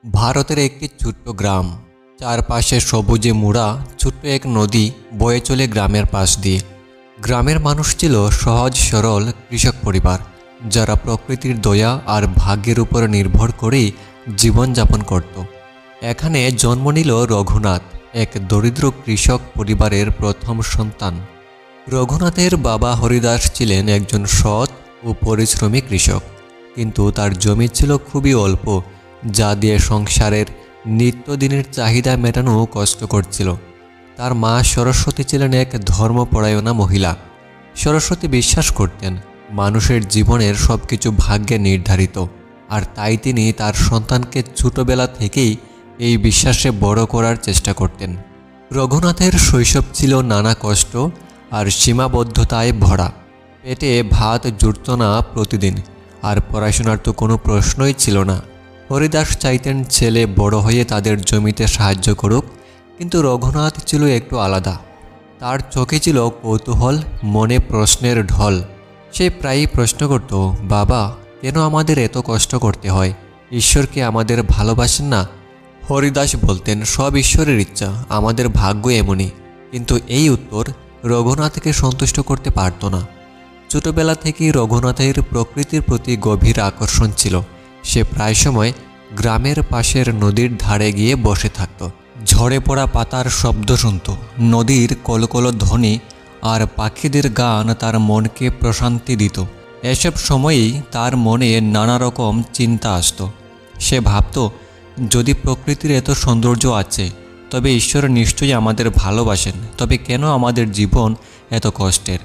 ভারতের একটি ছোট্ট গ্রাম, চারপাশে সবুজে মোড়া ছোট্ট এক নদী বয়ে চলে গ্রামের পাশ দিয়ে। গ্রামের মানুষ ছিল সহজ সরল কৃষক পরিবার, যারা প্রকৃতির দয়া আর ভাগ্যের উপর নির্ভর করেই জীবনযাপন করত। এখানে জন্ম নিল রঘুনাথ, এক দরিদ্র কৃষক পরিবারের প্রথম সন্তান। রঘুনাথের বাবা হরিদাস ছিলেন একজন সৎ ও পরিশ্রমী কৃষক, কিন্তু তার জমি ছিল খুবই অল্প, যা দিয়ে সংসারের নিত্যদিনের চাহিদা মেটানো কষ্টকর ছিল। তার মা সরস্বতী ছিলেন এক ধর্মপরায়ণা মহিলা। সরস্বতী বিশ্বাস করতেন মানুষের জীবনের সব কিছু ভাগ্যে নির্ধারিত, আর তাই তিনি তার সন্তানকে ছোটবেলা থেকেই এই বিশ্বাসে বড় করার চেষ্টা করতেন। রঘুনাথের শৈশব ছিল নানা কষ্ট আর সীমাবদ্ধতায় ভরা। পেটে ভাত জুটত না প্রতিদিন, আর পড়াশোনার তো কোনো প্রশ্নই ছিল না। হরিদাস চাইতেন ছেলে বড় হয়ে তাদের জমিতে সাহায্য করুক, কিন্তু রঘুনাথ ছিল একটু আলাদা। তার চোখে ছিল কৌতূহল, মনে প্রশ্নের ঢল। সে প্রায়ই প্রশ্ন করত, বাবা, কেন আমাদের এত কষ্ট করতে হয়? ঈশ্বর কি আমাদের ভালোবাসেন না? হরিদাস বলতেন, সব ঈশ্বরের ইচ্ছা, আমাদের ভাগ্য এমনই। কিন্তু এই উত্তর রঘুনাথকে সন্তুষ্ট করতে পারত না। ছোটবেলা থেকেই রঘুনাথের প্রকৃতির প্রতি গভীর আকর্ষণ ছিল। সে প্রায় সময় গ্রামের পাশের নদীর ধারে গিয়ে বসে থাকত। ঝরে পড়া পাতার শব্দ শুনত, নদীর কলকল ধ্বনি আর পাখিদের গান তার মনকে প্রশান্তি দিত। এসব সময়েই তার মনে নানা রকম চিন্তা আসত। সে ভাবত, যদি প্রকৃতির এত সৌন্দর্য আছে, তবে ঈশ্বর নিশ্চয়ই আমাদের ভালোবাসেন। তবে কেন আমাদের জীবন এত কষ্টের?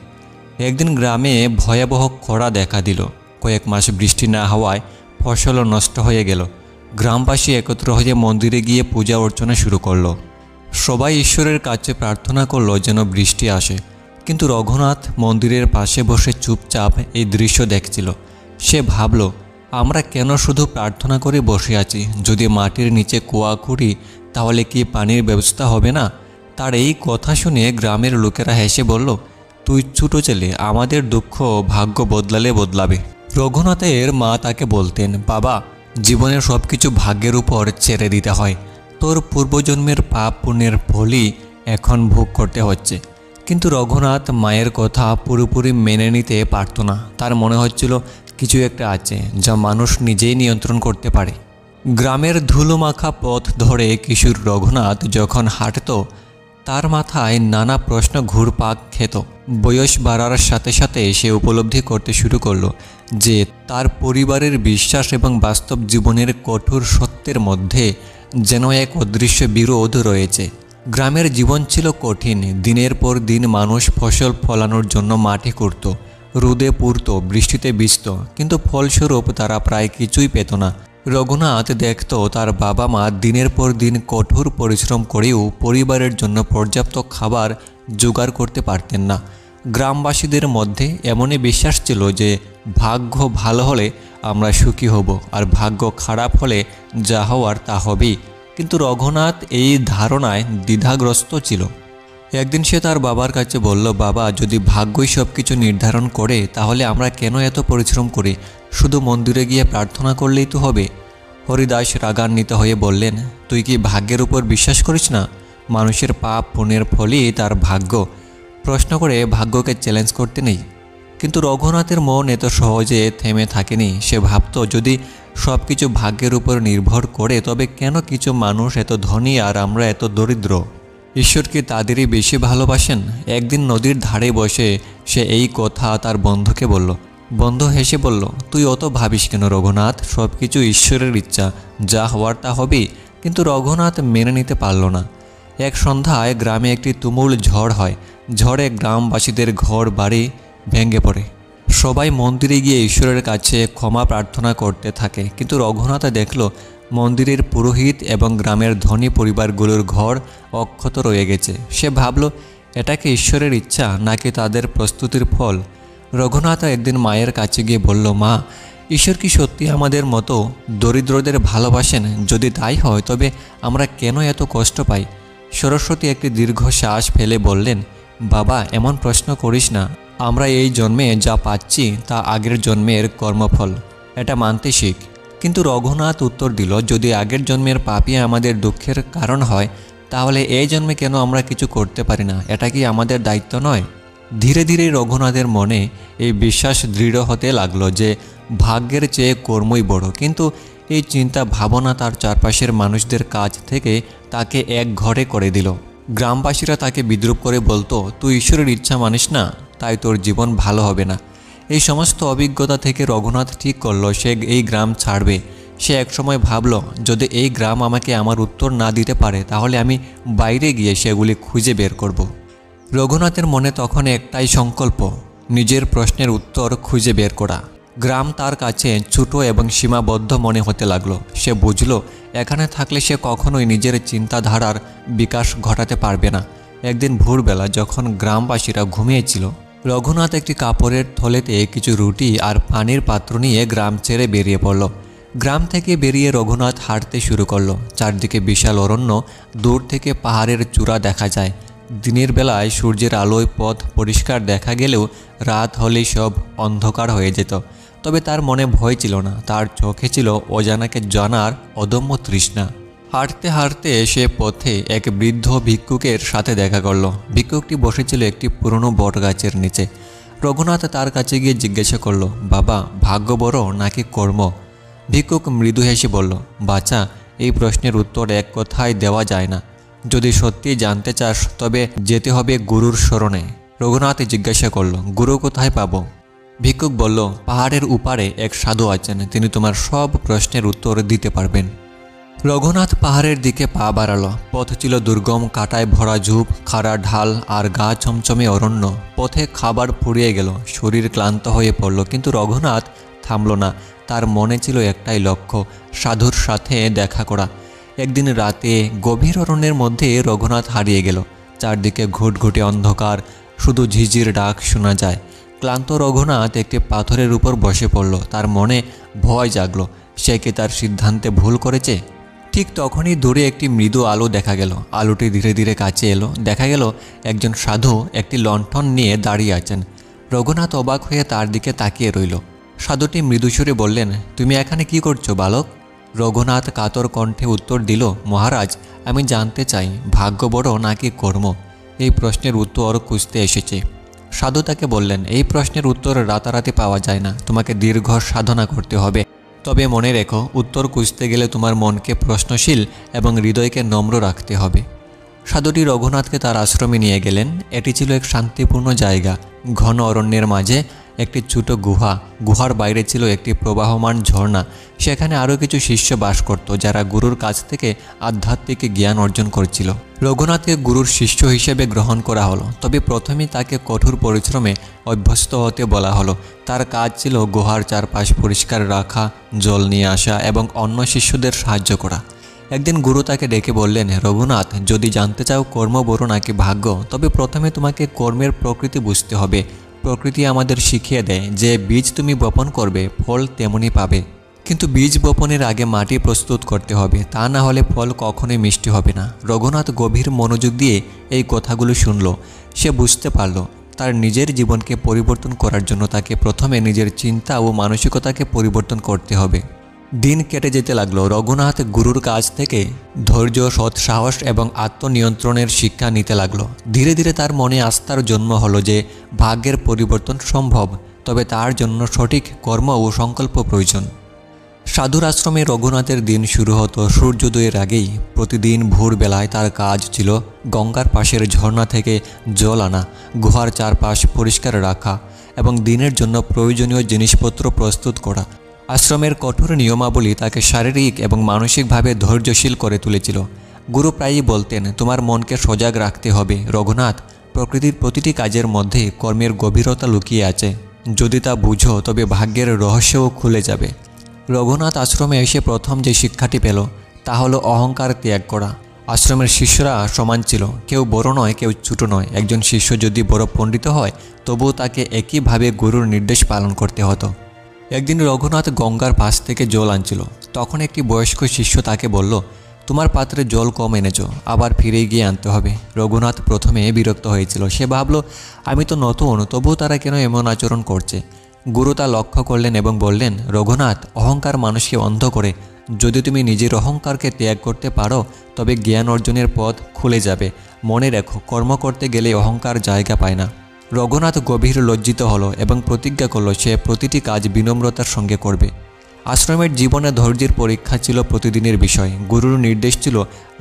একদিন গ্রামে ভয়াবহ খরা দেখা দিল। কয়েক মাস বৃষ্টি না হওয়ায় ফসলও নষ্ট হয়ে গেল। গ্রামবাসী একত্র হয়ে মন্দিরে গিয়ে পূজা অর্চনা শুরু করলো। সবাই ঈশ্বরের কাছে প্রার্থনা করলো যেন বৃষ্টি আসে, কিন্তু রঘুনাথ মন্দিরের পাশে বসে চুপচাপ এই দৃশ্য দেখছিল। সে ভাবল, আমরা কেন শুধু প্রার্থনা করে বসে আছি? যদি মাটির নিচে কুয়া খুঁড়ি, তাহলে কি পানির ব্যবস্থা হবে না? তার এই কথা শুনে গ্রামের লোকেরা হেসে বলল, তুই ছোট ছেলে, আমাদের দুঃখ ভাগ্য বদলালে বদলাবে। রঘুনাথের মা তাকে বলতেন, বাবা, জীবনের সব কিছু ভাগ্যের উপর ছেড়ে দিতে হয়। তোর পূর্বজন্মের পাপ পুণ্যের ফলই এখন ভোগ করতে হচ্ছে। কিন্তু রঘুনাথ মায়ের কথা পুরোপুরি মেনে নিতে পারত না। তার মনে হচ্ছিল কিছু একটা আছে যা মানুষ নিজেই নিয়ন্ত্রণ করতে পারে। গ্রামের ধুলোমাখা পথ ধরে কিশোর রঘুনাথ যখন হাঁটত, তার মাথায় নানা প্রশ্ন ঘুরপাক খেত। বয়স বাড়ার সাথে সাথে সে উপলব্ধি করতে শুরু করলো যে তার পরিবারের বিশ্বাস এবং বাস্তব জীবনের কঠোর সত্যের মধ্যে যেন এক অদৃশ্য বিরোধ রয়েছে। গ্রামের জীবন ছিল কঠিন। দিনের পর দিন মানুষ ফসল ফলানোর জন্য মাটি করত, রোদে পুড়ত, বৃষ্টিতে ভিজত, কিন্তু ফলস্বরূপ তারা প্রায় কিছুই পেত না। রঘুনাথ দেখত তার বাবা মা দিনের পর দিন কঠোর পরিশ্রম করেও পরিবারের জন্য পর্যাপ্ত খাবার জোগাড় করতে পারতেন না। গ্রামবাসীদের মধ্যে এমনই বিশ্বাস ছিল যে ভাগ্য ভালো হলে আমরা সুখী হব, আর ভাগ্য খারাপ হলে যা হওয়ার তা হবেই। কিন্তু রঘুনাথ এই ধারণায় দ্বিধাগ্রস্ত ছিল। একদিন সে তার বাবার কাছে বলল, বাবা, যদি ভাগ্যই সব কিছু নির্ধারণ করে, তাহলে আমরা কেন এত পরিশ্রম করি? শুধু মন্দিরে গিয়ে প্রার্থনা করলেই তো হবে। হরিদাস রাগান্বিত হয়ে বললেন, তুই কি ভাগ্যের উপর বিশ্বাস করিস না? মানুষের পাপ পুণ্যের ফলই তার ভাগ্য। প্রশ্ন করে ভাগ্যকে চ্যালেঞ্জ করতে নেই। কিন্তু রঘুনাথের মন এত সহজে থেমে থাকেনি। সে ভাবত, যদি সব কিছু ভাগ্যের উপর নির্ভর করে, তবে কেন কিছু মানুষ এত ধনী আর আমরা এত দরিদ্র? ঈশ্বর কি তাদেরই বেশি ভালোবাসেন? একদিন নদীর ধারে বসে সে এই কথা তার বন্ধুকে বলল। বন্ধু হেসে বলল, তুই অত ভাবিস কেন রঘুনাথ? সব কিছু ঈশ্বরের ইচ্ছা, যা হওয়ার তা হবেই। কিন্তু রঘুনাথ মেনে নিতে পারল না। এক সন্ধ্যায় গ্রামে একটি তুমুল ঝড় হয়। ঝড়ে গ্রামবাসীদের ঘর বাড়ি ভেঙে পড়ে। সবাই মন্দিরে গিয়ে ঈশ্বরের কাছে ক্ষমা প্রার্থনা করতে থাকে, কিন্তু রঘুনাথ দেখল মন্দিরের পুরোহিত এবং গ্রামের ধনী পরিবারগুলোর ঘর অক্ষত রয়ে গেছে। সে ভাবল, এটা কি ঈশ্বরের ইচ্ছা নাকি তাদের প্রস্তুতির ফল? রঘুনাথ একদিন মায়ের কাছে গিয়ে বলল, মা, ঈশ্বর কি সত্যি আমাদের মতো দরিদ্রদের ভালোবাসেন? যদি তাই হয়, তবে আমরা কেন এত কষ্ট পাই? সরস্বতী একটি দীর্ঘ শ্বাস ফেলে বললেন, বাবা, এমন প্রশ্ন করিস না। আমরা এই জন্মে যা পাচ্ছি তা আগের জন্মের কর্মফল। এটা মানতে শিখ। কিন্তু রঘুনাথ উত্তর দিল, যদি আগের জন্মের পাপই আমাদের দুঃখের কারণ হয় তাহলে এই জন্মে কেন আমরা কিছু করতে পারি না? এটা কি আমাদের দায়িত্ব নয়? ধীরে ধীরে রঘুনাথের মনে এই বিশ্বাস দৃঢ় হতে লাগলো যে ভাগ্যের চেয়ে কর্মই বড়। কিন্তু এই চিন্তা ভাবনা তার চারপাশের মানুষদের কাছ থেকে তাকে এক ঘরে করে দিল। গ্রামবাসীরা তাকে বিদ্রূপ করে বলতো, তুই ঈশ্বরের ইচ্ছা মানিস না, তাই তোর জীবন ভালো হবে না। এই সমস্ত অভিজ্ঞতা থেকে রঘুনাথ ঠিক করলো সে এই গ্রাম ছাড়বে। সে একসময় ভাবল, যদি এই গ্রাম আমাকে আমার উত্তর না দিতে পারে তাহলে আমি বাইরে গিয়ে সেগুলি খুঁজে বের করব। রঘুনাথের মনে তখন একটাই সংকল্প, নিজের প্রশ্নের উত্তর খুঁজে বের করা। গ্রাম তার কাছে ছোট এবং সীমাবদ্ধ মনে হতে লাগলো। সে বুঝল এখানে থাকলে সে কখনোই নিজের চিন্তাধারার বিকাশ ঘটাতে পারবে না। একদিন ভোরবেলা যখন গ্রামবাসীরা ঘুমিয়েছিল, রঘুনাথ একটি কাপড়ের থলেতে কিছু রুটি আর পানির পাত্র নিয়ে গ্রাম ছেড়ে বেরিয়ে পড়ল। গ্রাম থেকে বেরিয়ে রঘুনাথ হাঁটতে শুরু করলো। চারদিকে বিশাল অরণ্য, দূর থেকে পাহাড়ের চূড়া দেখা যায়। দিনের বেলায় সূর্যের আলোয় পথ পরিষ্কার দেখা গেলেও রাত হলেই সব অন্ধকার হয়ে যেত। তবে তার মনে ভয় ছিল না, তার চোখে ছিল অজানাকে জানার অদম্য তৃষ্ণা। হাঁটতে হাঁটতে সে পথে এক বৃদ্ধ ভিক্ষুকের সাথে দেখা করল। ভিক্ষুকটি বসেছিল একটি পুরনো বটগাছের নিচে। রঘুনাথ তার কাছে গিয়ে জিজ্ঞাসা করল, বাবা, ভাগ্য বড় নাকি কর্ম? ভিক্ষুক মৃদু হেসে বলল, বাচ্চা, এই প্রশ্নের উত্তর এক কথায় দেওয়া যায় না। যদি সত্যি জানতে চাস তবে যেতে হবে গুরুর শরণে। রঘুনাথ জিজ্ঞাসা করল, গুরু কোথায় পাবো? ভিক্ষুক বলল, পাহাড়ের উপারে এক সাধু আছেন, তিনি তোমার সব প্রশ্নের উত্তর দিতে পারবেন। রঘুনাথ পাহাড়ের দিকে পা বাড়ালো। পথ ছিল দুর্গম, কাঁটায় ভরা ঝোপ, খাড়া ঢাল আর গা ছমছমে অরণ্য। পথে খাবার ফুরিয়ে গেল, শরীর ক্লান্ত হয়ে পড়ল, কিন্তু রঘুনাথ থামল না। তার মনে ছিল একটাই লক্ষ্য, সাধুর সাথে দেখা করা। একদিন রাতে গভীর অরণ্যের মধ্যে রঘুনাথ হারিয়ে গেল। চারদিকে ঘুটঘুটে অন্ধকার, শুধু ঝিঝির ডাক শোনা যায়। ক্লান্ত রঘুনাথ একটি পাথরের উপর বসে পড়ল। তার মনে ভয় জাগলো, সে কি তার সিদ্ধান্তে ভুল করেছে? ঠিক তখনই দূরে একটি মৃদু আলো দেখা গেল। আলোটি ধীরে ধীরে কাছে এলো। দেখা গেল একজন সাধু একটি লণ্ঠন নিয়ে দাঁড়িয়ে আছেন। রঘুনাথ অবাক হয়ে তার দিকে তাকিয়ে রইল। সাধুটি মৃদুস্বরে বললেন, তুমি এখানে কি করছো বালক? রঘুনাথ কাতর কণ্ঠে উত্তর দিল, মহারাজ, আমি জানতে চাই ভাগ্য বড় নাকি কর্ম? এই প্রশ্নের উত্তর খুঁজতে এসেছে। সাধু তাকে বললেন, এই প্রশ্নের উত্তর রাতারাতি পাওয়া যায় না, তোমাকে দীর্ঘ সাধনা করতে হবে। তবে মনে রেখো, উত্তর খুঁজতে গেলে তোমার মনকে প্রশ্নশীল এবং হৃদয়কে নম্র রাখতে হবে। সাধুটি রঘুনাথকে তার আশ্রমে নিয়ে গেলেন। এটি ছিল এক শান্তিপূর্ণ জায়গা, ঘন অরণ্যের মাঝে একটি ছোট গুহা। গুহার বাইরে ছিল একটি প্রবাহমান ঝর্ণা। সেখানে আরও কিছু শিষ্য বাস করত, যারা গুরুর কাছ থেকে আধ্যাত্মিক জ্ঞান অর্জন করছিল। রঘুনাথকে গুরুর শিষ্য হিসেবে গ্রহণ করা হলো। তবে প্রথমেই তাকে কঠোর পরিশ্রমে অভ্যস্ত হতে বলা হলো। তার কাজ ছিল গুহার চারপাশ পরিষ্কার রাখা, জল নিয়ে আসা এবং অন্য শিষ্যদের সাহায্য করা। একদিন গুরু তাকে ডেকে বললেন, রঘুনাথ, যদি জানতে চাও কর্ম বড় নাকি ভাগ্য, তবে প্রথমে তোমাকে কর্মের প্রকৃতি বুঝতে হবে। প্রকৃতি আমাদের শিখিয়ে দেয় যে বীজ তুমি বপন করবে, ফল তেমনই পাবে। কিন্তু বীজ বপনের আগে মাটি প্রস্তুত করতে হবে, তা না হলে ফল কখনোই মিষ্টি হবে না। রঘুনাথ গভীর মনোযোগ দিয়ে এই কথাগুলো শুনল। সে বুঝতে পারল তার নিজের জীবনকে পরিবর্তন করার জন্য তাকে প্রথমে নিজের চিন্তা ও মানসিকতাকে পরিবর্তন করতে হবে। দিন কেটে যেতে লাগলো। রঘুনাথ গুরুর কাছ থেকে ধৈর্য, সৎ সাহস এবং আত্মনিয়ন্ত্রণের শিক্ষা নিতে লাগলো। ধীরে ধীরে তার মনে আস্থার জন্ম হলো যে ভাগ্যের পরিবর্তন সম্ভব, তবে তার জন্য সঠিক কর্ম ও সংকল্প প্রয়োজন। সাধুর আশ্রমে রঘুনাথের দিন শুরু হতো সূর্যোদয়ের আগেই। প্রতিদিন ভোরবেলায় তার কাজ ছিল গঙ্গার পাশের ঝর্ণা থেকে জল আনা, গুহার চারপাশ পরিষ্কার রাখা এবং দিনের জন্য প্রয়োজনীয় জিনিসপত্র প্রস্তুত করা। আশ্রমের কঠোর নিয়মাবলী তাকে শারীরিক এবং মানসিকভাবে ধৈর্যশীল করে তুলেছিল। গুরু প্রায়ই বলতেন, তোমার মনকে সজাগ রাখতে হবে রঘুনাথ। প্রকৃতির প্রতিটি কাজের মধ্যে কর্মের গভীরতা লুকিয়ে আছে। যদি তা বুঝো তবে ভাগ্যের রহস্যও খুলে যাবে। রঘুনাথ আশ্রমে এসে প্রথম যে শিক্ষাটি পেল তা হলো অহংকার ত্যাগ করা। আশ্রমের শিষ্যরা সমান ছিল, কেউ বড় নয়, কেউ ছোট নয়। একজন শিষ্য যদি বড় পণ্ডিত হয় তবুও তাকে একইভাবে গুরুর নির্দেশ পালন করতে হতো। একদিন রঘুনাথ গঙ্গার পাশ থেকে জল আনছিল। তখন একটি বয়স্ক শিষ্য তাকে বলল, তোমার পাত্রে জল কম এনেছো, আবার ফিরে গিয়ে আনতে হবে। রঘুনাথ প্রথমে বিরক্ত হয়েছিল। সে ভাবল, আমি তো নতুন, তবুও তারা কেন এমন আচরণ করছে। গুরু তা লক্ষ্য করলেন এবং বললেন, রঘুনাথ, অহংকার মানুষকে অন্ধ করে। যদি তুমি নিজের অহংকারকে ত্যাগ করতে পারো তবে জ্ঞান অর্জনের পথ খুলে যাবে। মনে রেখো, কর্ম করতে গেলে অহংকার জায়গা পায় না। রঘুনাথ গভীর লজ্জিত হলো এবং প্রতিজ্ঞা করল সে প্রতিটি কাজ বিনম্রতার সঙ্গে করবে। আশ্রমের জীবনে ধৈর্যের পরীক্ষা ছিল প্রতিদিনের বিষয়। গুরুর নির্দেশ ছিল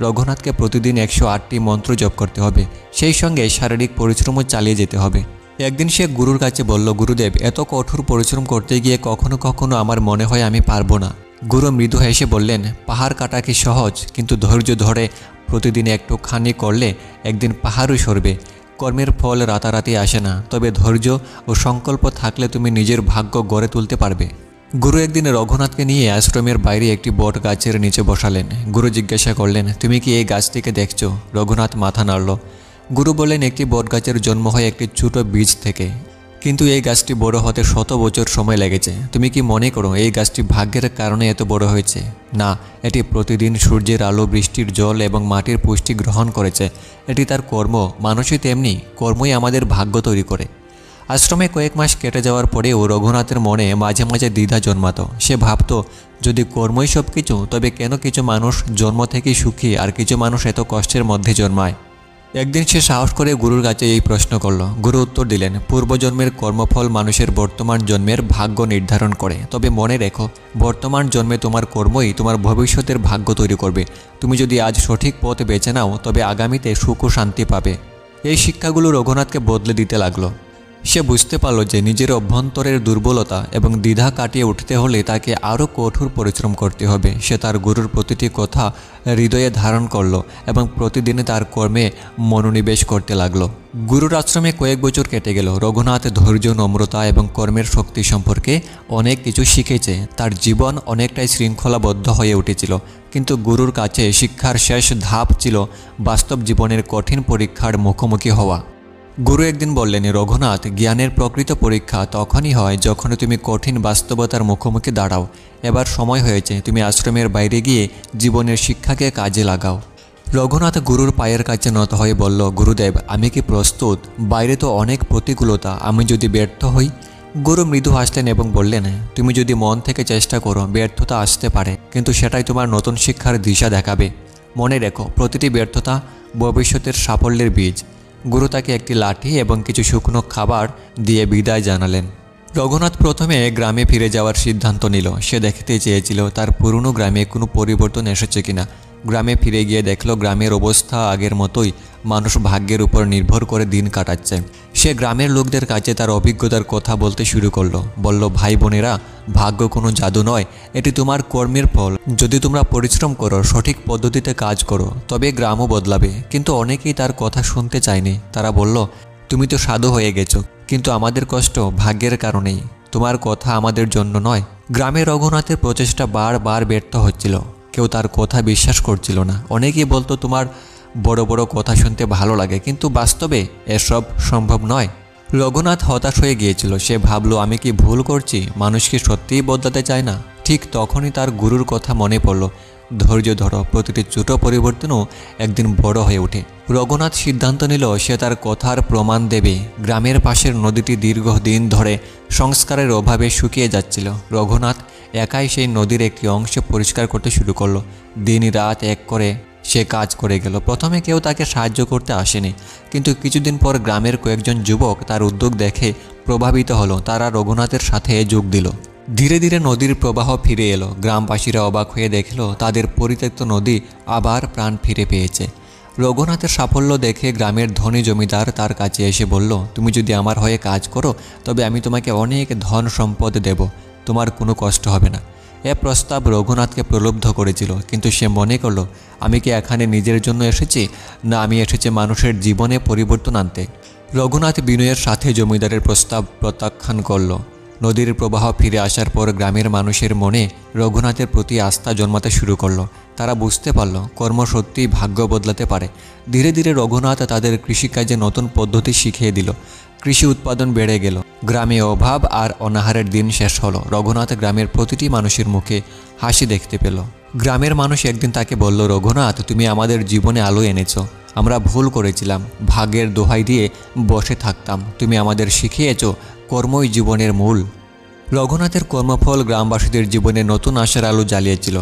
রঘুনাথকে প্রতিদিন 108টি মন্ত্র জপ করতে হবে, সেই সঙ্গে শারীরিক পরিশ্রমও চালিয়ে যেতে হবে। একদিন সে গুরুর কাছে বলল, গুরুদেব, এত কঠোর পরিশ্রম করতে গিয়ে কখনো কখনো আমার মনে হয় আমি পারবো না। গুরু মৃদু হেসে বললেন, পাহাড় কাটা কি সহজ? কিন্তু ধৈর্য ধরে প্রতিদিন একটুখানি করলে একদিন পাহাড়ও সরবে। কর্মের ফল রাতারাতি আসে না, তবে ধৈর্য ও সংকল্প থাকলে তুমি নিজের ভাগ্য গড়ে তুলতে পারবে। গুরু একদিন রঘুনাথকে নিয়ে আশ্রমের বাইরে একটি বট গাছের নিচে বসালেন। গুরু জিজ্ঞাসা করলেন, তুমি কি এই গাছটিকে দেখছো? রঘুনাথ মাথা নাড়ল। গুরু বললেন, একটি বট গাছের জন্ম হয় একটি ছোট বীজ থেকে, কিন্তু এই গাছটি বড় হতে 100 বছর সময় লেগেছে। তুমি কি মনে করো এই গাছটি ভাগ্যের কারণে এত বড় হয়েছে? না, এটি প্রতিদিন সূর্যের আলো, বৃষ্টির জল এবং মাটির পুষ্টি গ্রহণ করেছে। এটি তার কর্ম। মানুষই তেমনি, কর্মই আমাদের ভাগ্য তৈরি করে। আশ্রমে কয়েক মাস কেটে যাওয়ার পরেও রঘুনাথের মনে মাঝে মাঝে দ্বিধা জন্মাত। সে ভাবত, যদি কর্মই সব কিছু, তবে কেন কিছু মানুষ জন্ম থেকেই সুখী আর কিছু মানুষ এত কষ্টের মধ্যে জন্মায়? একদিন সে সাহস করে গুরুর কাছে এই প্রশ্ন করল। গুরু উত্তর দিলেন, পূর্বজন্মের কর্মফল মানুষের বর্তমান জন্মের ভাগ্য নির্ধারণ করে। তবে মনে রেখো, বর্তমান জন্মে তোমার কর্মই তোমার ভবিষ্যতের ভাগ্য তৈরি করবে। তুমি যদি আজ সঠিক পথ বেছে নাও তবে আগামীতে সুখ ও শান্তি পাবে। এই শিক্ষাগুলো রঘুনাথকে বদলে দিতে লাগলো। সে বুঝতে পারল যে নিজের অভ্যন্তরের দুর্বলতা এবং দ্বিধা কাটিয়ে উঠতে হলে তাকে আরও কঠোর পরিশ্রম করতে হবে। সে তার গুরুর প্রতিটি কথা হৃদয়ে ধারণ করল এবং প্রতিদিনে তার কর্মে মনোনিবেশ করতে লাগলো। গুরুর আশ্রমে কয়েক বছর কেটে গেল। রঘুনাথ ধৈর্য, নম্রতা এবং কর্মের শক্তি সম্পর্কে অনেক কিছু শিখেছে। তার জীবন অনেকটাই শৃঙ্খলাবদ্ধ হয়ে উঠেছিল, কিন্তু গুরুর কাছে শিক্ষার শেষ ধাপ ছিল বাস্তব জীবনের কঠিন পরীক্ষার মুখোমুখি হওয়া। গুরু একদিন বললেন, রঘুনাথ, জ্ঞানের প্রকৃত পরীক্ষা তখনই হয় যখন তুমি কঠিন বাস্তবতার মুখোমুখি দাঁড়াও। এবার সময় হয়েছে তুমি আশ্রমের বাইরে গিয়ে জীবনের শিক্ষাকে কাজে লাগাও। রঘুনাথ গুরুর পায়ের কাছে নত হয়ে বলল, গুরুদেব, আমি কি প্রস্তুত? বাইরে তো অনেক প্রতিকূলতা, আমি যদি ব্যর্থ হই? গুরু মৃদু হাসলেন এবং বললেন, তুমি যদি মন থেকে চেষ্টা করো ব্যর্থতা আসতে পারে, কিন্তু সেটাই তোমার নতুন শিক্ষার দিশা দেখাবে। মনে রেখো, প্রতিটি ব্যর্থতা ভবিষ্যতের সাফল্যের বীজ। গুরু তাকে একটি লাঠি এবং কিছু শুকনো খাবার দিয়ে বিদায় জানালেন। রঘুনাথ প্রথমে গ্রামে ফিরে যাওয়ার সিদ্ধান্ত নিল। সে দেখতে চেয়েছিল তার পুরনো গ্রামে কোনো পরিবর্তন এসেছে কিনা। গ্রামে ফিরে গিয়ে দেখল গ্রামের অবস্থা আগের মতোই, মানুষ ভাগ্যের উপর নির্ভর করে দিন কাটাচ্ছে। সে গ্রামের লোকদের কাছে তার অভিজ্ঞতার কথা বলতে শুরু করলো। বলল, ভাই বোনেরা, ভাগ্য কোনো জাদু নয়, এটি তোমার কর্মের ফল। যদি তোমরা পরিশ্রম করো, সঠিক পদ্ধতিতে কাজ করো, তবে গ্রামও বদলাবে। কিন্তু অনেকেই তার কথা শুনতে চায়নি। তারা বলল, তুমি তো সাধু হয়ে গেছো, কিন্তু আমাদের কষ্ট ভাগ্যের কারণেই, তোমার কথা আমাদের জন্য নয়। গ্রামে রঘুনাথের প্রচেষ্টা বারবার ব্যর্থ হচ্ছিল। কেউ তার কথা বিশ্বাস করছিল না। অনেকেই বলতো, তোমার বড় বড় কথা শুনতে ভালো লাগে, কিন্তু বাস্তবে এসব সম্ভব নয়। রঘুনাথ হতাশ হয়ে গিয়েছিল। সে ভাবল, আমি কি ভুল করছি? মানুষকে সত্যিই বদলাতে চায় না। ঠিক তখনই তার গুরুর কথা মনে পড়ল, ধৈর্য ধরো, প্রতিটি ছোট পরিবর্তনও একদিন বড় হয়ে ওঠে। রঘুনাথ সিদ্ধান্ত নিল সে তার কথার প্রমাণ দেবে। গ্রামের পাশের নদীটি দীর্ঘদিন ধরে সংস্কারের অভাবে শুকিয়ে যাচ্ছিল। রঘুনাথ একাই সেই নদীর একটি অংশ পরিষ্কার করতে শুরু করলো। দিন রাত এক করে সে কাজ করে গেল। প্রথমে কেউ তাকে সাহায্য করতে আসেনি, কিন্তু কিছুদিন পর গ্রামের কয়েকজন যুবক তার উদ্যোগ দেখে প্রভাবিত হলো। তারা রঘুনাথের সাথে যোগ দিল। ধীরে ধীরে নদীর প্রবাহ ফিরে এলো। গ্রামবাসীরা অবাক হয়ে দেখল তাদের পরিত্যক্ত নদী আবার প্রাণ ফিরে পেয়েছে। রঘুনাথের সাফল্য দেখে গ্রামের ধনী জমিদার তার কাছে এসে বলল, তুমি যদি আমার হয়ে কাজ করো তবে আমি তোমাকে অনেক ধন সম্পদ দেব, তোমার কোনো কষ্ট হবে না। এ প্রস্তাব রঘুনাথকে প্রলুব্ধ করেছিল, কিন্তু সে মনে করল, আমি কি এখানে নিজের জন্য এসেছি, না আমি এসেছি মানুষের জীবনে পরিবর্তন আনতে। রঘুনাথ বিনয়ের সাথে জমিদারের প্রস্তাব প্রত্যাখ্যান করল। নদীর প্রবাহ ফিরে আসার পর গ্রামের মানুষের মনে রঘুনাথের প্রতি আস্থা জন্মাতে শুরু করলো। তারা বুঝতে পারল কর্ম সত্যিই ভাগ্য বদলাতে পারে। ধীরে ধীরে রঘুনাথ তাদের কৃষিকাজে নতুন পদ্ধতি শিখিয়ে দিল। কৃষি উৎপাদন বেড়ে গেল। গ্রামে অভাব আর অনাহারের দিন শেষ হলো। রঘুনাথ গ্রামের প্রতিটি মানুষের মুখে হাসি দেখতে পেল। গ্রামের মানুষ একদিন তাকে বলল, রঘুনাথ, তুমি আমাদের জীবনে আলো এনেছো। আমরা ভুল করেছিলাম, ভাগ্যের দোহাই দিয়ে বসে থাকতাম। তুমি আমাদের শিখিয়েছ কর্মই জীবনের মূল। রঘুনাথের কর্মফল গ্রামবাসীদের জীবনে নতুন আশার আলো জ্বালিয়েছিল।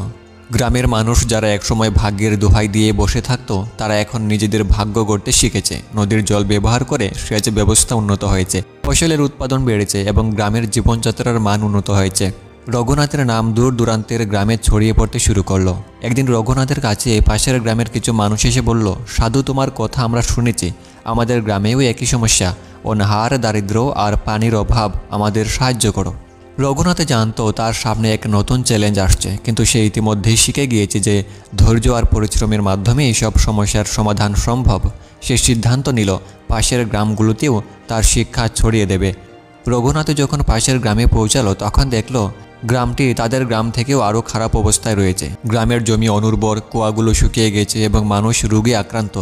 গ্রামের মানুষ যারা একসময় ভাগ্যের দোহাই দিয়ে বসে থাকতো, তারা এখন নিজেদের ভাগ্য গড়তে শিখেছে। নদীর জল ব্যবহার করে সেচ ব্যবস্থা উন্নত হয়েছে, ফসলের উৎপাদন বেড়েছে এবং গ্রামের জীবনযাত্রার মান উন্নত হয়েছে। রঘুনাথের নাম দূর দূরান্তের গ্রামে ছড়িয়ে পড়তে শুরু করলো। একদিন রঘুনাথের কাছে পাশের গ্রামের কিছু মানুষ এসে বলল, সাধু, তোমার কথা আমরা শুনেছি, আমাদের গ্রামেও একই সমস্যা, অনাহার, দারিদ্র আর পানির অভাব, আমাদের সাহায্য করো। রঘুনাথ জানতো তার সামনে এক নতুন চ্যালেঞ্জ আসছে, কিন্তু সে ইতিমধ্যেই শিখে গিয়েছে যে ধৈর্য আর পরিশ্রমের মাধ্যমে এইসব সমস্যার সমাধান সম্ভব। সে সিদ্ধান্ত নিল পাশের গ্রামগুলোতেও তার শিক্ষা ছড়িয়ে দেবে। রঘুনাথ যখন পাশের গ্রামে পৌঁছালো, তখন দেখল গ্রামটি তাদের গ্রাম থেকেও আরও খারাপ অবস্থায় রয়েছে। গ্রামের জমি অনুর্বর, কুয়াগুলো শুকিয়ে গেছে এবং মানুষ রোগে আক্রান্ত।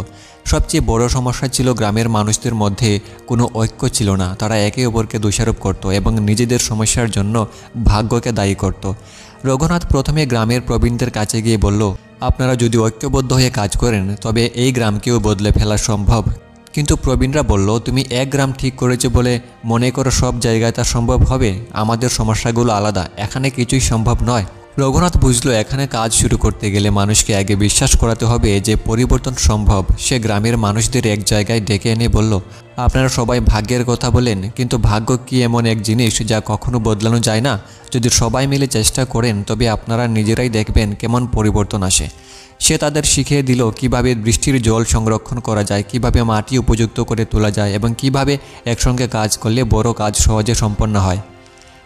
সবচেয়ে বড় সমস্যা ছিল গ্রামের মানুষদের মধ্যে কোনো ঐক্য ছিল না। তারা একে অপরকে দোষারোপ করত এবং নিজেদের সমস্যার জন্য ভাগ্যকে দায়ী করত। রঘুনাথ প্রথমে গ্রামের প্রবীণদের কাছে গিয়ে বলল, আপনারা যদি ঐক্যবদ্ধ হয়ে কাজ করেন তবে এই গ্রামকেও বদলে ফেলা সম্ভব। কিন্তু প্রবীণরা বলল, তুমি এক গ্রাম ঠিক করেছো বলে মনে করো সব জায়গায় তা সম্ভব হবে? আমাদের সমস্যাগুলো আলাদা, এখানে কিছুই সম্ভব নয়। রঘুনাথ বুঝলো এখানে কাজ শুরু করতে গেলে মানুষকে আগে বিশ্বাস করাতে হবে যে পরিবর্তন সম্ভব। সে গ্রামের মানুষদের এক জায়গায় ডেকে এনে বলল, আপনারা সবাই ভাগ্যের কথা বলেন, কিন্তু ভাগ্য কি এমন এক জিনিস যা কখনো বদলানো যায় না? যদি সবাই মিলে চেষ্টা করেন তবে আপনারা নিজেরাই দেখবেন কেমন পরিবর্তন আসে। সে তাদের শিখিয়ে দিল কিভাবে বৃষ্টির জল সংরক্ষণ করা যায়, কিভাবে মাটি উপযুক্ত করে তোলা যায় এবং কিভাবে একসঙ্গে কাজ করলে বড় কাজ সহজে সম্পন্ন হয়।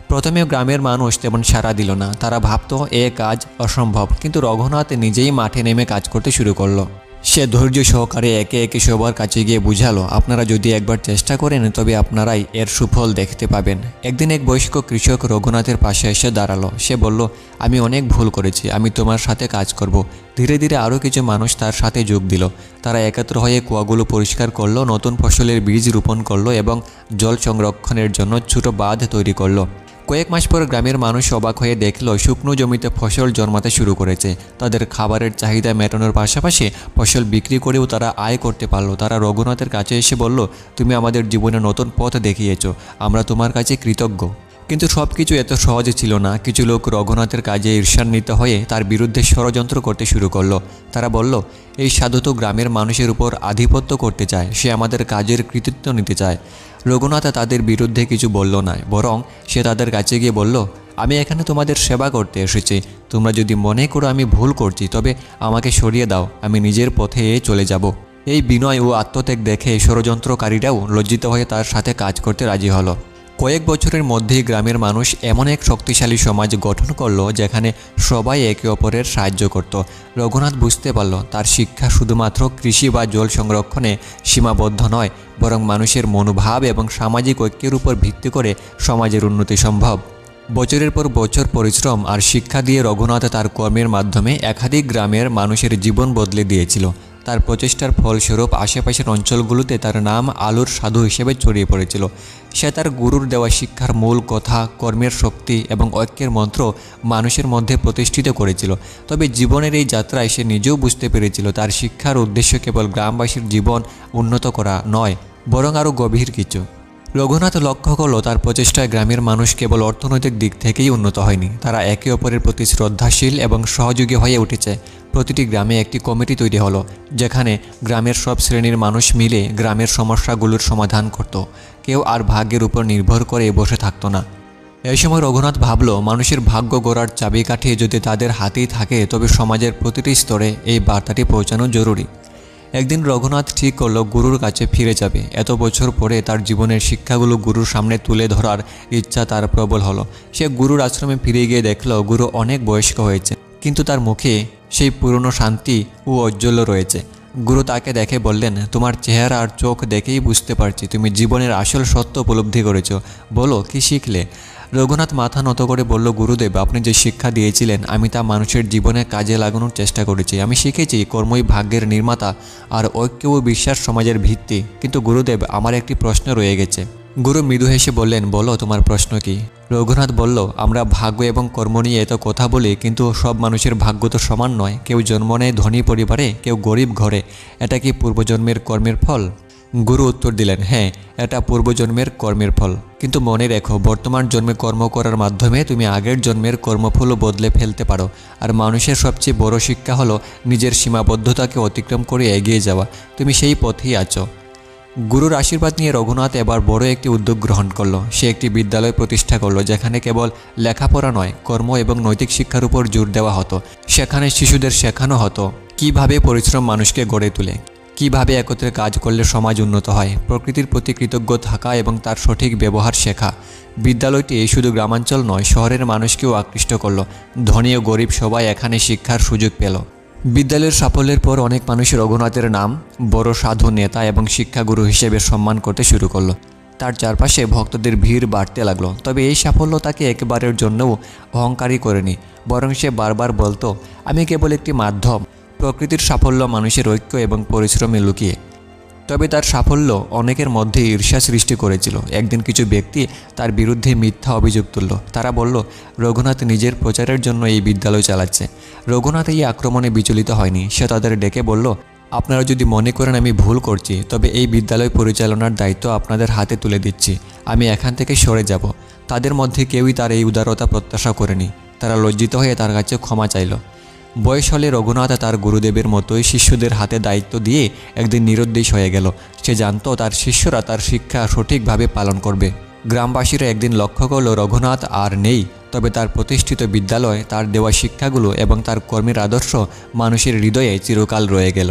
প্রথমে গ্রামের মানুষ তেমন সাড়া দিল না, তারা ভাবতো এ কাজ অসম্ভব। কিন্তু রঘুনাথ নিজেই মাঠে নেমে কাজ করতে শুরু করলো। সে ধৈর্য সহকারে একে একে সবার কাছে গিয়ে বুঝালো, আপনারা যদি একবার চেষ্টা করেন তবে আপনারাই এর সুফল দেখতে পাবেন। একদিন এক বয়স্ক কৃষক রঘুনাথের পাশে এসে দাঁড়ালো। সে বলল, আমি অনেক ভুল করেছি, আমি তোমার সাথে কাজ করব। ধীরে ধীরে আরও কিছু মানুষ তার সাথে যোগ দিল। তারা একত্র হয়ে কুয়াগুলো পরিষ্কার করলো, নতুন ফসলের বীজ রোপণ করলো এবং জল সংরক্ষণের জন্য ছোট বাঁধ তৈরি করলো। কয়েক মাস পর গ্রামের মানুষ অবাক হয়ে দেখল শুকনো জমিতে ফসল জন্মাতে শুরু করেছে। তাদের খাবারের চাহিদা মেটানোর পাশাপাশি ফসল বিক্রি করেও তারা আয় করতে পারলো। তারা রঘুনাথের কাছে এসে বলল, তুমি আমাদের জীবনে নতুন পথ দেখিয়েছ, আমরা তোমার কাছে কৃতজ্ঞ। কিন্তু সব কিছু এত সহজে ছিল না। কিছু লোক রঘুনাথের কাজে ঈর্ষান্বিত হয়ে তার বিরুদ্ধে ষড়যন্ত্র করতে শুরু করলো। তারা বলল, এই সাধু তো গ্রামের মানুষের উপর আধিপত্য করতে চায়, সে আমাদের কাজের কৃতিত্ব নিতে চায়। রঘুনাথ তাদের বিরুদ্ধে কিছু বলল না, বরং সে তাদের কাছে গিয়ে বলল, আমি এখানে তোমাদের সেবা করতে এসেছি। তোমরা যদি মনে করো আমি ভুল করছি তবে আমাকে সরিয়ে দাও, আমি নিজের পথে চলে যাব। এই বিনয় ও আত্মত্যাগ দেখে ষড়যন্ত্রকারীরাও লজ্জিত হয়ে তার সাথে কাজ করতে রাজি হলো। কয়েক বছরের মধ্যেই গ্রামের মানুষ এমন এক শক্তিশালী সমাজ গঠন করলো যেখানে সবাই একে অপরের সাহায্য করত। রঘুনাথ বুঝতে পারল তার শিক্ষা শুধুমাত্র কৃষি বা জল সংরক্ষণে সীমাবদ্ধ নয়, বরং মানুষের মনোভাব এবং সামাজিক ঐক্যের উপর ভিত্তি করে সমাজের উন্নতি সম্ভব। বছরের পর বছর পরিশ্রম আর শিক্ষা দিয়ে রঘুনাথ তার কর্মের মাধ্যমে একাধিক গ্রামের মানুষের জীবন বদলে দিয়েছিল। তার প্রচেষ্টার ফলস্বরূপ আশেপাশের অঞ্চলগুলোতে তার নাম আলোর সাধু হিসেবে ছড়িয়ে পড়েছিল। সে তার গুরুর দেওয়া শিক্ষার মূল কথা, কর্মের শক্তি এবং ঐক্যের মন্ত্র মানুষের মধ্যে প্রতিষ্ঠিত করেছিল। তবে জীবনের এই যাত্রায় সে নিজেও বুঝতে পেরেছিল তার শিক্ষার উদ্দেশ্য কেবল গ্রামবাসীর জীবন উন্নত করা নয়, বরং আরও গভীর কিছু। রঘুনাথ লক্ষ্য করল তার প্রচেষ্টায় গ্রামের মানুষ কেবল অর্থনৈতিক দিক থেকেই উন্নত হয়নি, তারা একে অপরের প্রতি শ্রদ্ধাশীল এবং সহযোগী হয়ে উঠেছে। প্রতিটি গ্রামে একটি কমিটি তৈরি হলো, যেখানে গ্রামের সব শ্রেণীর মানুষ মিলে গ্রামের সমস্যাগুলোর সমাধান করত। কেউ আর ভাগ্যের উপর নির্ভর করে বসে থাকতো না। এই সময় রঘুনাথ ভাবল, মানুষের ভাগ্য গড়ার চাবিকাঠি যদি তাদের হাতেই থাকে তবে সমাজের প্রতিটি স্তরে এই বার্তাটি পৌঁছানো জরুরি। একদিন রঘুনাথ ঠিক করল গুরুর কাছে ফিরে যাবে। এত বছর পরে তার জীবনের শিক্ষাগুলো গুরুর সামনে তুলে ধরার ইচ্ছা তার প্রবল হলো। সে গুরুর আশ্রমে ফিরে গিয়ে দেখল গুরু অনেক বয়স্ক হয়েছে, কিন্তু তার মুখে সেই পুরনো শান্তি ও ঔজ্জ্বল্য রয়েছে। গুরু তাকে দেখে বললেন, তোমার চেহারা আর চোখ দেখেই বুঝতে পারছি তুমি জীবনের আসল সত্য উপলব্ধি করেছ। বলো, কি শিখলে? রঘুনাথ মাথা নত করে বলল, গুরুদেব, আপনি যে শিক্ষা দিয়েছিলেন আমি তা মানুষের জীবনে কাজে লাগানোর চেষ্টা করেছি। আমি শিখেছি কর্মই ভাগ্যের নির্মাতা আর ঐক্য ও বিশ্বাস সমাজের ভিত্তি। কিন্তু গুরুদেব, আমার একটি প্রশ্ন রয়ে গেছে। গুরু মৃদু হেসে বললেন, বলো তোমার প্রশ্ন কি? রঘুনাথ বলল, আমরা ভাগ্য এবং কর্ম নিয়ে এত কথা বলি, কিন্তু সব মানুষের ভাগ্য তো সমান নয়। কেউ জন্ম নেয় ধনী পরিবারে, কেউ গরিব ঘরে। এটা কি পূর্বজন্মের কর্মের ফল? গুরু উত্তর দিলেন, হ্যাঁ, এটা পূর্বজন্মের কর্মের ফল, কিন্তু মনে রেখো বর্তমান জন্মে কর্ম করার মাধ্যমে তুমি আগের জন্মের কর্মফলও বদলে ফেলতে পারো। আর মানুষের সবচেয়ে বড় শিক্ষা হলো নিজের সীমাবদ্ধতাকে অতিক্রম করে এগিয়ে যাওয়া। তুমি সেই পথেই আছো। গুরুর আশীর্বাদ নিয়ে রঘুনাথ এবার বড় একটি উদ্যোগ গ্রহণ করলো। সে একটি বিদ্যালয় প্রতিষ্ঠা করলো, যেখানে কেবল লেখাপড়া নয়, কর্ম এবং নৈতিক শিক্ষার উপর জোর দেওয়া হতো। সেখানে শিশুদের শেখানো হতো কিভাবে পরিশ্রম মানুষকে গড়ে তোলে, কিভাবে একত্রে কাজ করলে সমাজ উন্নত হয়, প্রকৃতির প্রতি কৃতজ্ঞ থাকা এবং তার সঠিক ব্যবহার শেখা। বিদ্যালয়টি শুধু গ্রামাঞ্চল নয়, শহরের মানুষকেও আকৃষ্ট করলো। ধনী ও গরিব সবাই এখানে শিক্ষার সুযোগ পেল। বিদ্যালয়ের সাফল্যের পর অনেক মানুষ রঘুনাথের নাম বড় সাধু, নেতা এবং শিক্ষাগুরু হিসেবে সম্মান করতে শুরু করলো। তার চারপাশে ভক্তদের ভিড় বাড়তে লাগলো। তবে এই সাফল্য তাকে একবারের জন্যও অহংকারী করেনি, বরং সে বারবার বলতো, আমি কেবল একটি মাধ্যম। প্রকৃতির সাফল্য মানুষের ঐক্য এবং পরিশ্রমে লুকিয়ে। তবে তার সাফল্য অনেকের মধ্যে ঈর্ষা সৃষ্টি করেছিল। একদিন কিছু ব্যক্তি তার বিরুদ্ধে মিথ্যা অভিযোগ তুলল। তারা বলল, রঘুনাথ নিজের প্রচারের জন্য এই বিদ্যালয় চালাচ্ছে। রঘুনাথ এই আক্রমণে বিচলিত হয়নি। সে তাদের ডেকে বলল, আপনারা যদি মনে করেন আমি ভুল করছি, তবে এই বিদ্যালয় পরিচালনার দায়িত্ব আপনাদের হাতে তুলে দিচ্ছি। আমি এখান থেকে সরে যাব। তাদের মধ্যে কেউই তার এই উদারতা প্রত্যাশা করেনি। তারা লজ্জিত হয়ে তার কাছে ক্ষমা চাইল। বয়স হলে রঘুনাথ তার গুরুদেবের মতোই শিষ্যদের হাতে দায়িত্ব দিয়ে একদিন নিরুদ্দেশ হয়ে গেল। সে জানত তার শিষ্যরা তার শিক্ষা সঠিকভাবে পালন করবে। গ্রামবাসীরা একদিন লক্ষ্য করল রঘুনাথ আর নেই, তবে তার প্রতিষ্ঠিত বিদ্যালয়, তার দেওয়া শিক্ষাগুলো এবং তার কর্মের আদর্শ মানুষের হৃদয়ে চিরকাল রয়ে গেল।